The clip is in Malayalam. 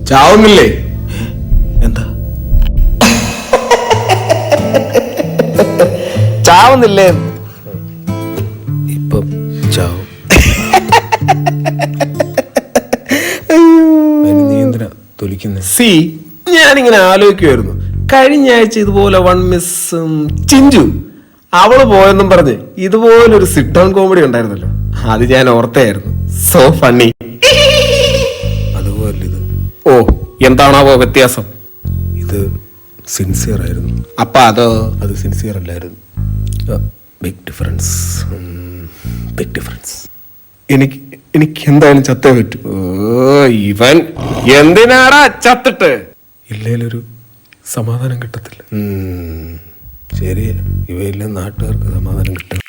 ചാവുന്നില്ലേ? എന്താ ചാവുന്നില്ലേ? ഇപ്പം ചാവും. നീ എന്തിനാ തൊലിക്കുന്നത്? സി, ഞാനിങ്ങനെ ആലോചിക്കുമായിരുന്നു, കഴിഞ്ഞ ആഴ്ച ഇതുപോലെ വൺ മിസ് ചിഞ്ചു അവള് പോയെന്നും പറഞ്ഞ് ഇതുപോലൊരു സിറ്റ് ഡൗൺ കോമഡി ഉണ്ടായിരുന്നല്ലോ, അത് ഞാൻ ഓർത്തായിരുന്നു. So funny. അതുപോലെ ഇത്. ഓ, എന്താണാവോ വ്യത്യാസം? ഇത് സിൻസിയർ ആയിരുന്നു. അപ്പൊ അതോ? അത് സിൻസിയർ അല്ലായിരുന്നു. Big difference. Big difference. എനിക്ക് എന്തായാലും ചത്തേ പറ്റൂ. ഇവൻ എന്തിനാടാ ചത്തിട്ട്? ഇല്ലേലൊരു സമാധാനം കിട്ടത്തില്ല. ശരി, ഇവയെല്ലാം നാട്ടുകാർക്ക് സമാധാനം കിട്ടും.